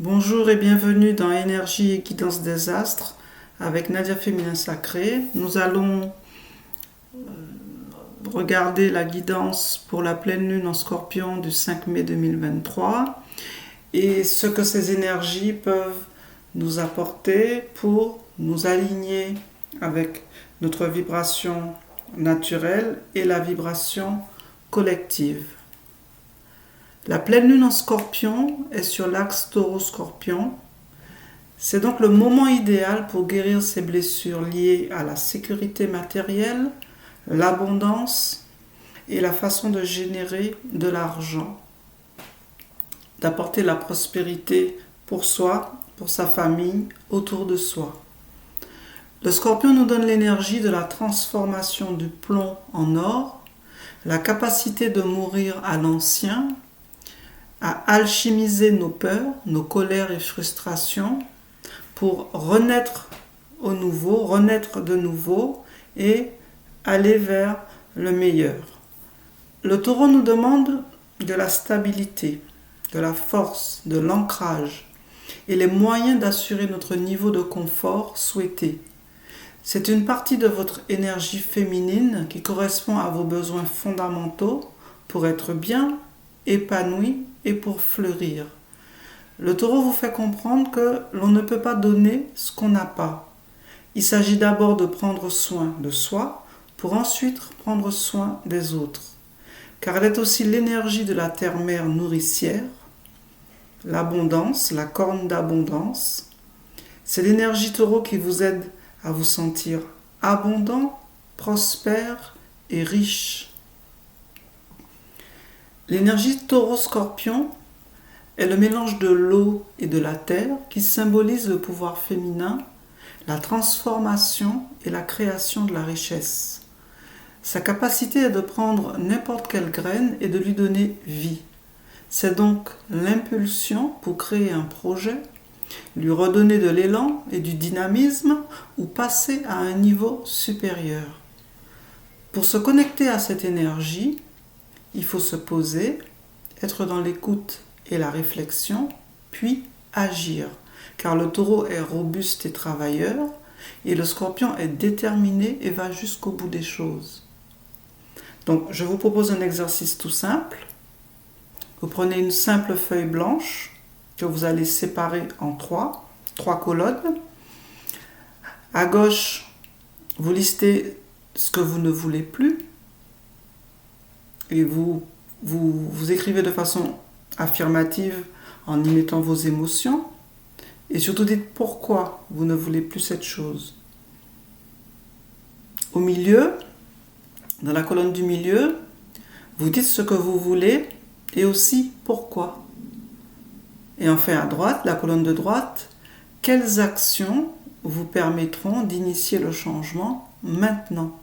Bonjour et bienvenue dans Énergie et Guidance des Astres avec Nadia Féminin Sacré. Nous allons regarder la guidance pour la pleine lune en Scorpion du 5 mai 2023 et ce que ces énergies peuvent nous apporter pour nous aligner avec notre vibration naturelle et la vibration collective. La pleine lune en Scorpion est sur l'axe Taureau-Scorpion. C'est donc le moment idéal pour guérir ces blessures liées à la sécurité matérielle, l'abondance et la façon de générer de l'argent, d'apporter la prospérité pour soi, pour sa famille, autour de soi. Le Scorpion nous donne l'énergie de la transformation du plomb en or, la capacité de mourir à l'ancien, à alchimiser nos peurs, nos colères et frustrations pour renaître au nouveau, renaître de nouveau et aller vers le meilleur. Le Taureau nous demande de la stabilité, de la force, de l'ancrage et les moyens d'assurer notre niveau de confort souhaité. C'est une partie de votre énergie féminine qui correspond à vos besoins fondamentaux pour être bien, épanoui et pour fleurir. Le Taureau vous fait comprendre que l'on ne peut pas donner ce qu'on n'a pas. Il s'agit d'abord de prendre soin de soi pour ensuite prendre soin des autres. Car elle est aussi l'énergie de la terre-mère nourricière, l'abondance, la corne d'abondance. C'est l'énergie Taureau qui vous aide à vous sentir abondant, prospère et riche. L'énergie Taureau-Scorpion est le mélange de l'eau et de la terre qui symbolise le pouvoir féminin, la transformation et la création de la richesse. Sa capacité est de prendre n'importe quelle graine et de lui donner vie. C'est donc l'impulsion pour créer un projet, lui redonner de l'élan et du dynamisme ou passer à un niveau supérieur. Pour se connecter à cette énergie, il faut se poser, être dans l'écoute et la réflexion, puis agir. Car le Taureau est robuste et travailleur, et le Scorpion est déterminé et va jusqu'au bout des choses. Donc, je vous propose un exercice tout simple. Vous prenez une simple feuille blanche que vous allez séparer en trois colonnes. À gauche, vous listez ce que vous ne voulez plus et vous écrivez de façon affirmative en y mettant vos émotions et surtout dites pourquoi vous ne voulez plus cette chose. Au milieu, dans la colonne du milieu, vous dites ce que vous voulez et aussi pourquoi. Et enfin à droite, la colonne de droite, quelles actions vous permettront d'initier le changement maintenant.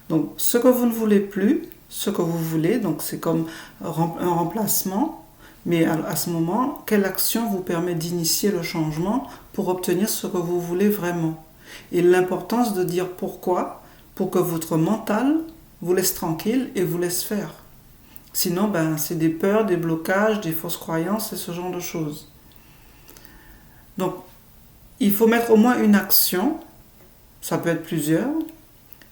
Donc ce que vous ne voulez plus, ce que vous voulez, donc c'est comme un remplacement, mais à ce moment, quelle action vous permet d'initier le changement pour obtenir ce que vous voulez vraiment. Et l'importance de dire pourquoi, pour que votre mental vous laisse tranquille et vous laisse faire. Sinon, c'est des peurs, des blocages, des fausses croyances et ce genre de choses. Donc, il faut mettre au moins une action, ça peut être plusieurs,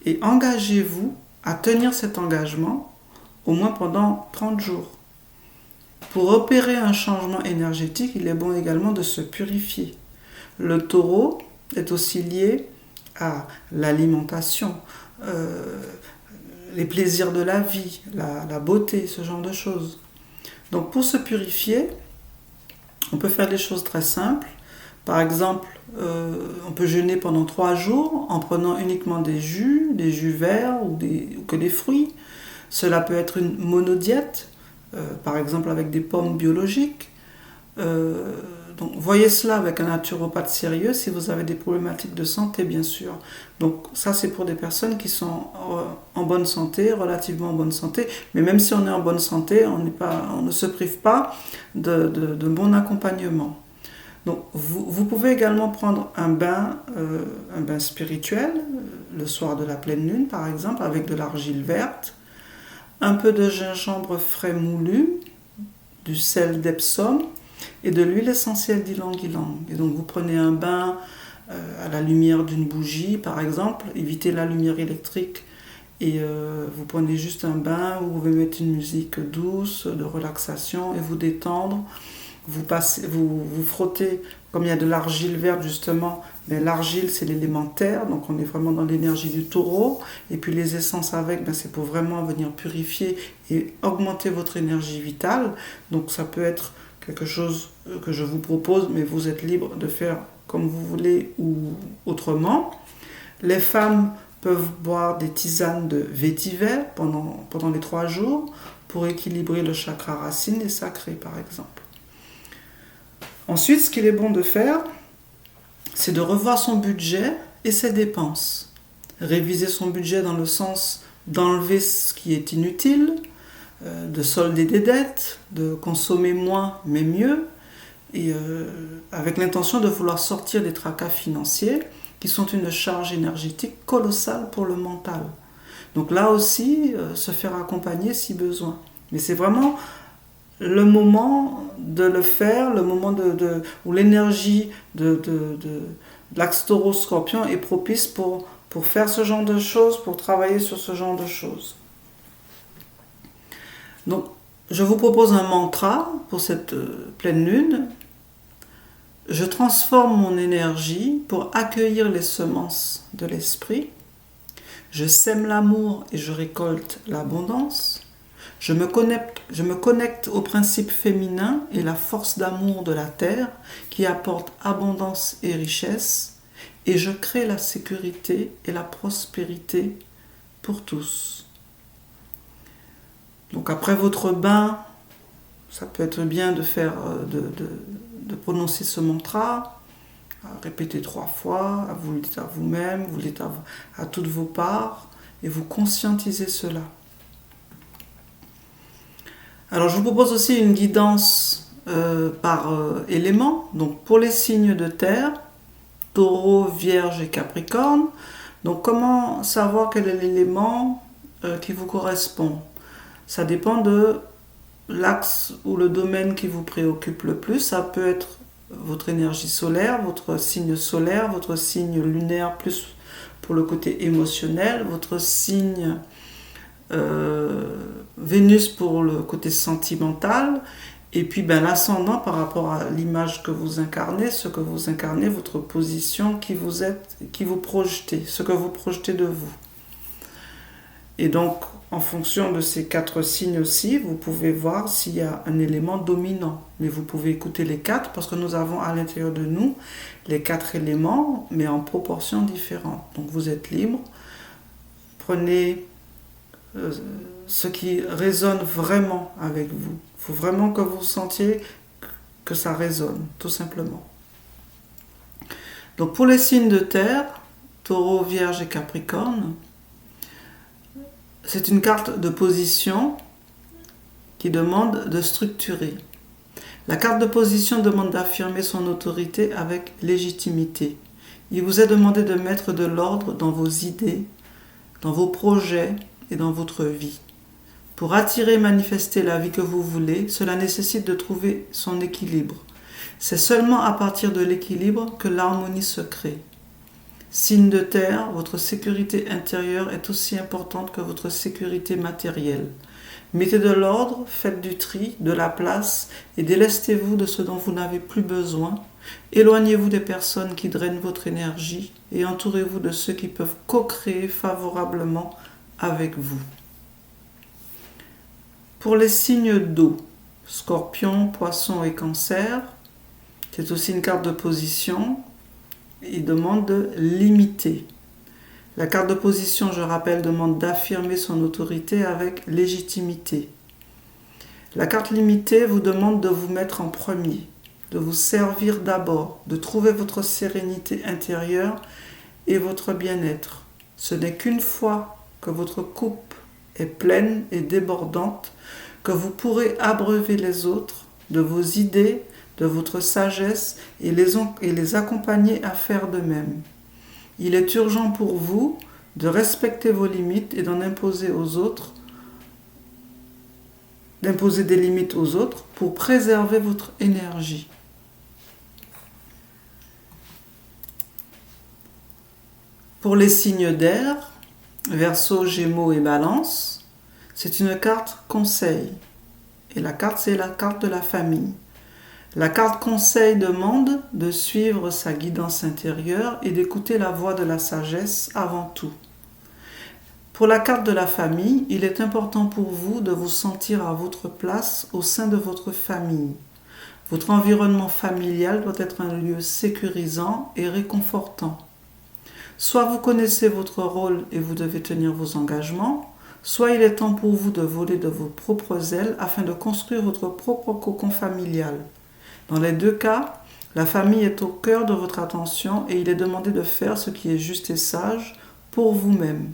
et engagez-vous à tenir cet engagement au moins pendant 30 jours. Pour opérer un changement énergétique, il est bon également de se purifier. Le Taureau est aussi lié à l'alimentation, les plaisirs de la vie, la beauté, ce genre de choses. Donc pour se purifier, on peut faire des choses très simples. Par exemple, on peut jeûner pendant 3 jours en prenant uniquement des jus verts ou que des fruits. Cela peut être une monodiète, par exemple avec des pommes biologiques. Donc voyez cela avec un naturopathe sérieux si vous avez des problématiques de santé, bien sûr. Donc ça, c'est pour des personnes qui sont en bonne santé, relativement en bonne santé. Mais même si on est en bonne santé, on ne se prive pas de bon accompagnement. Donc, vous pouvez également prendre un bain spirituel, le soir de la pleine lune par exemple, avec de l'argile verte, un peu de gingembre frais moulu, du sel d'Epsom et de l'huile essentielle d'ylang-ylang. Et donc vous prenez un bain à la lumière d'une bougie par exemple, évitez la lumière électrique et vous prenez juste un bain où vous pouvez mettre une musique douce de relaxation et vous détendre. Vous frottez, comme il y a de l'argile verte justement, mais l'argile c'est l'élément terre, donc on est vraiment dans l'énergie du taureau, et puis les essences avec, c'est pour vraiment venir purifier et augmenter votre énergie vitale. Donc ça peut être quelque chose que je vous propose, mais vous êtes libre de faire comme vous voulez ou autrement. Les femmes peuvent boire des tisanes de vétiver pendant les 3 jours pour équilibrer le chakra racine et sacré par exemple. Ensuite, ce qu'il est bon de faire, c'est de revoir son budget et ses dépenses. Réviser son budget dans le sens d'enlever ce qui est inutile, de solder des dettes, de consommer moins mais mieux, et avec l'intention de vouloir sortir des tracas financiers qui sont une charge énergétique colossale pour le mental. Donc là aussi, se faire accompagner si besoin. Mais c'est vraiment le moment de le faire, le moment où l'énergie de l'axe taureau-scorpion est propice pour faire ce genre de choses, pour travailler sur ce genre de choses. Donc, je vous propose un mantra pour cette pleine lune. Je transforme mon énergie pour accueillir les semences de l'esprit. Je sème l'amour et je récolte l'abondance. Je me connecte au principe féminin et la force d'amour de la terre qui apporte abondance et richesse. Et je crée la sécurité et la prospérité pour tous. Donc après votre bain, ça peut être bien de faire de prononcer ce mantra, répéter 3 fois, vous le dites à vous-même, vous le dites à toutes vos parts, et vous conscientisez cela. Alors je vous propose aussi une guidance par élément, donc pour les signes de terre, Taureau, Vierge et Capricorne. Donc comment savoir quel est l'élément qui vous correspond? Ça dépend de l'axe ou le domaine qui vous préoccupe le plus. Ça peut être votre énergie solaire, votre signe solaire, votre signe lunaire plus pour le côté émotionnel, votre signe Vénus pour le côté sentimental, et puis l'ascendant par rapport à l'image que vous incarnez, ce que vous incarnez, votre position, qui vous êtes, qui vous projetez, ce que vous projetez de vous. Et donc, en fonction de ces 4 signes aussi, vous pouvez voir s'il y a un élément dominant. Mais vous pouvez écouter les 4 parce que nous avons à l'intérieur de nous les 4 éléments, mais en proportions différentes. Donc vous êtes libre. Prenez ce qui résonne vraiment avec vous. Il faut vraiment que vous sentiez que ça résonne, tout simplement. Donc pour les signes de terre, Taureau, Vierge et Capricorne, c'est une carte de position qui demande de structurer. La carte de position demande d'affirmer son autorité avec légitimité. Il vous est demandé de mettre de l'ordre dans vos idées, dans vos projets et dans votre vie. Pour attirer et manifester la vie que vous voulez, cela nécessite de trouver son équilibre. C'est seulement à partir de l'équilibre que l'harmonie se crée. Signe de terre, votre sécurité intérieure est aussi importante que votre sécurité matérielle. Mettez de l'ordre, faites du tri, de la place et délestez-vous de ce dont vous n'avez plus besoin. Éloignez-vous des personnes qui drainent votre énergie et entourez-vous de ceux qui peuvent co-créer favorablement avec vous. Pour les signes d'eau, Scorpion, Poisson et Cancer, c'est aussi une carte de position. Il demande de limiter. La carte de position, je rappelle, demande d'affirmer son autorité avec légitimité. La carte limitée vous demande de vous mettre en premier, de vous servir d'abord, de trouver votre sérénité intérieure et votre bien-être. Ce n'est qu'une fois que votre coupe est pleine et débordante que vous pourrez abreuver les autres de vos idées, de votre sagesse et les accompagner à faire de même. Il est urgent pour vous de respecter vos limites et d'en imposer aux autres d'imposer des limites aux autres pour préserver votre énergie. Pour les signes d'air, Verseau, Gémeaux et Balance, c'est une carte conseil. Et la carte, c'est la carte de la famille. La carte conseil demande de suivre sa guidance intérieure et d'écouter la voix de la sagesse avant tout. Pour la carte de la famille, il est important pour vous de vous sentir à votre place au sein de votre famille. Votre environnement familial doit être un lieu sécurisant et réconfortant. Soit vous connaissez votre rôle et vous devez tenir vos engagements, soit il est temps pour vous de voler de vos propres ailes afin de construire votre propre cocon familial. Dans les deux cas, la famille est au cœur de votre attention et il est demandé de faire ce qui est juste et sage pour vous-même.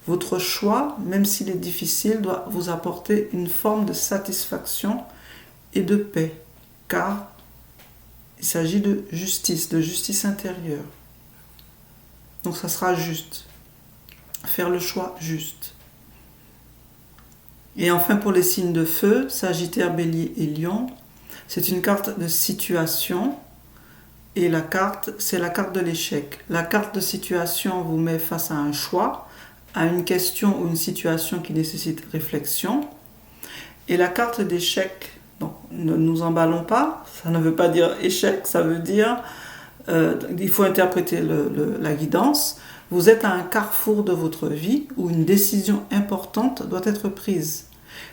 Votre choix, même s'il est difficile, doit vous apporter une forme de satisfaction et de paix, car il s'agit de justice intérieure. Donc ça sera juste. Faire le choix juste. Et enfin pour les signes de feu, Sagittaire, Bélier et Lion, c'est une carte de situation et la carte, c'est la carte de l'échec. La carte de situation vous met face à un choix, à une question ou une situation qui nécessite réflexion. Et la carte d'échec, donc ne nous emballons pas, ça ne veut pas dire échec, ça veut dire, il faut interpréter la guidance. Vous êtes à un carrefour de votre vie où une décision importante doit être prise.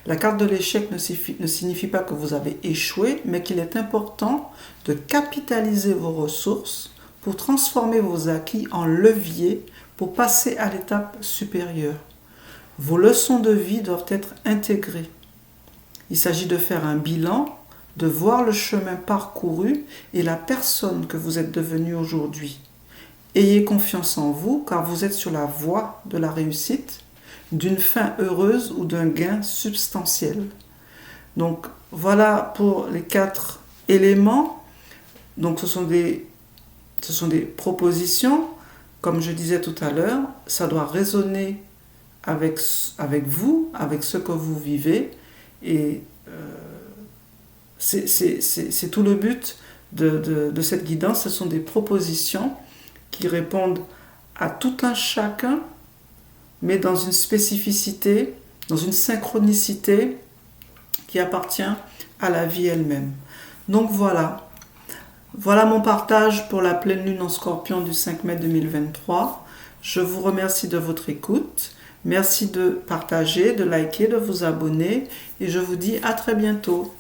La carte de l'échec ne signifie pas que vous avez échoué, mais qu'il est important de capitaliser vos ressources pour transformer vos acquis en levier pour passer à l'étape supérieure. Vos leçons de vie doivent être intégrées. Il s'agit de faire un bilan, de voir le chemin parcouru et la personne que vous êtes devenue aujourd'hui. Ayez confiance en vous car vous êtes sur la voie de la réussite, d'une fin heureuse ou d'un gain substantiel. Donc voilà pour les 4 éléments. Donc ce sont des propositions. Comme je disais tout à l'heure, ça doit résonner avec vous, avec ce que vous vivez. Et c'est tout le but de cette guidance. Ce sont des propositions qui répondent à tout un chacun, mais dans une spécificité, dans une synchronicité qui appartient à la vie elle-même. Donc voilà mon partage pour la pleine lune en Scorpion du 5 mai 2023. Je vous remercie de votre écoute. Merci de partager, de liker, de vous abonner et je vous dis à très bientôt.